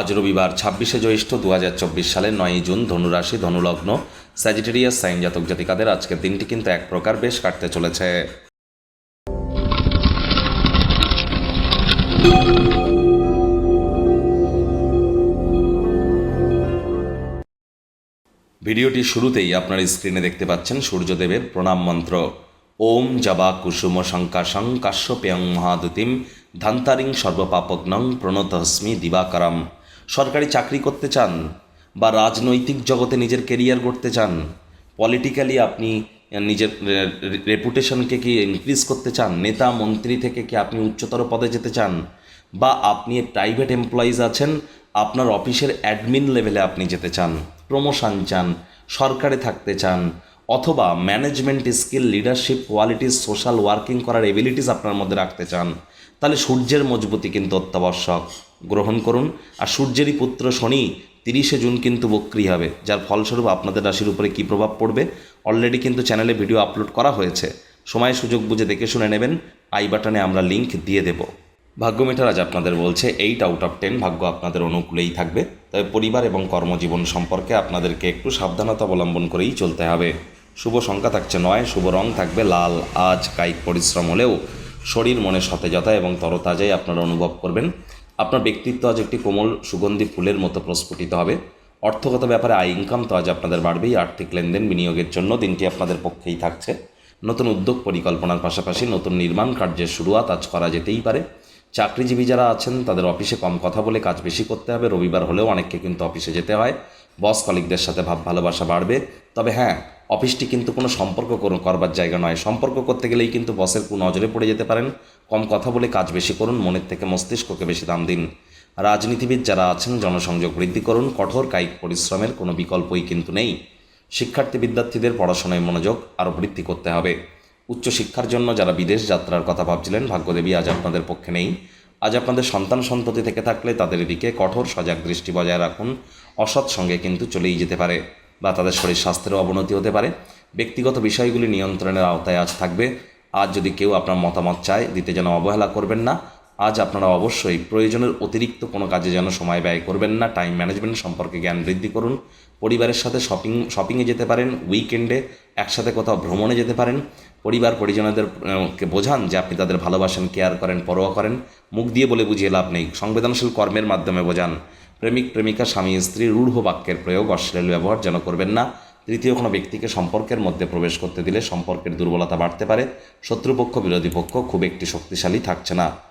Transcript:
আজ রবিবার 26শে জ্যৈষ্ঠ 2024 সালের 9ই জুন, ধনুরাশি, ধনুলগ্ন, স্যাজিটেরিয়াস সাইন জাতক জাতিকাদের আজকের দিনটি কিন্তু এক প্রকার বেশ কাটতে চলেছে। ভিডিওটি শুরুতেই আপনার স্ক্রিনে দেখতে পাচ্ছেন সূর্যদেবের প্রণাম মন্ত্র। ওম জবা কুসুম শঙ্কাশং কাশ্যপেয়ং মহাদুতিম ধান্তারিং সর্বপাপগ্নং প্রণতহস্মি দিবাকরম। সরকারি চাকরি করতে চান বা রাজনৈতিক জগতে নিজের কেরিয়ার গড়তে চান, পলিটিক্যালি আপনি নিজের রেপুটেশনকে কি ইনক্রিজ করতে চান, নেতা মন্ত্রী থেকে কি আপনি উচ্চতর পদে যেতে চান, বা আপনি প্রাইভেট এমপ্লয়িজ আছেন, আপনার অফিসের অ্যাডমিন লেভেলে আপনি যেতে চান, প্রমোশন চান, সরকারে থাকতে চান, অথবা management skill, leadership qualities, social working করার এবিলিটিস আপনার মধ্যে রাখতে চান, তাহলে সূর্যের মজবুতি কিন্তু অত্যাবশ্যক। গ্রহণ করুন। আর সূর্যেরই পুত্র শনি 30শে জুন কিন্তু বক্রী হবে, যার ফলস্বরূপ আপনাদের রাশির উপরে কী প্রভাব পড়বে অলরেডি কিন্তু চ্যানেলে ভিডিও আপলোড করা হয়েছে। সময় সুযোগ বুঝে দেখে শুনে নেবেন। আই বাটনে আমরা লিঙ্ক দিয়ে দেব। ভাগ্য মিটার আজ আপনাদের বলছে 8 আউট অফ 10 ভাগ্য আপনাদের অনুকূলেই থাকবে। তবে পরিবার এবং কর্মজীবন সম্পর্কে আপনাদেরকে একটু সাবধানতা অবলম্বন করেই চলতে হবে। শুভ সংখ্যা থাকছে 9, শুভ রং থাকবে লাল। আজ কায়িক পরিশ্রম হলেও শরীর মনে সতেজতা এবং তরতাজাই আপনারা অনুভব করবেন। আপনার ব্যক্তিত্ব আজ একটি কোমল সুগন্ধি ফুলের মতো প্রস্ফুটিত হবে। অর্থগত ব্যাপারে আয় ইনকাম তো আজ আপনাদের বাড়বেই। আর্থিক লেনদেন বিনিয়োগের জন্য দিনটি আপনাদের পক্ষেই থাকছে। নতুন উদ্যোগ পরিকল্পনার পাশাপাশি নতুন নির্মাণ কার্যের শুরুয়াত আজ করা যেতেই পারে। চাকরিজীবী যারা আছেন তাদের অফিসে কম কথা বলে কাজ বেশি করতে হবে। রবিবার হলেও অনেককে কিন্তু অফিসে যেতে হয়। বস কলিগদের সাথে ভাব ভালোবাসা বাড়বে। তবে হ্যাঁ, অফিসটি কিন্তু কোনো সম্পর্ক করবার জায়গা নয়। সম্পর্ক করতে গেলেই কিন্তু বসের নজরে পড়ে যেতে পারেন। কম কথা বলে কাজ বেশি করুন, মনের থেকে মস্তিষ্ককে বেশি দাম দিন। রাজনীতিবিদ যারা আছেন জনসংযোগ বৃদ্ধি করুন। কঠোর কায়িক পরিশ্রমের কোনো বিকল্পই কিন্তু নেই। শিক্ষার্থী বিদ্যার্থীদের পড়াশোনায় মনোযোগ আরও বৃদ্ধি করতে হবে। উচ্চশিক্ষার জন্য যারা বিদেশ যাত্রার কথা ভাবছিলেন, ভাগ্যদেবী আজ আপনাদের পক্ষে নেই। আজ আপনাদের সন্তান সন্ততি থেকে থাকলে তাদের দিকে কঠোর সজাগ দৃষ্টি বজায় রাখুন। অসৎ সঙ্গে কিন্তু চলেই যেতে পারে বা তাদের শরীর স্বাস্থ্যেরও অবনতি হতে পারে। ব্যক্তিগত বিষয়গুলি নিয়ন্ত্রণের আওতায় আজ থাকবে। আজ যদি কেউ আপনার মতামত চায়, দিতে যেন অবহেলা করবেন না। আজ আপনারা অবশ্যই প্রয়োজনের অতিরিক্ত কোনো কাজে যেন সময় ব্যয় করবেন না। টাইম ম্যানেজমেন্ট সম্পর্কে জ্ঞান বৃদ্ধি করুন। পরিবারের সাথে শপিংয়ে যেতে পারেন। উইকেন্ডে একসাথে কোথাও ভ্রমণে যেতে পারেন। পরিবার পরিজনদেরকে বোঝান যে আপনি তাদের ভালোবাসেন, কেয়ার করেন, পরোয়া করেন। মুখ দিয়ে বলে বুঝিয়ে লাভ নেই, সংবেদনশীল কর্মের মাধ্যমে বোঝান। প্রেমিক প্রেমিকা, স্বামী স্ত্রী রূঢ় বাক্যের প্রয়োগ, অশ্লীল ব্যবহার যেন করবেন না। তৃতীয় কোনো ব্যক্তিকে সম্পর্কের মধ্যে প্রবেশ করতে দিলে সম্পর্কের দুর্বলতা বাড়তে পারে। শত্রুপক্ষ বিরোধী পক্ষ খুব একটি শক্তিশালী থাকছে না।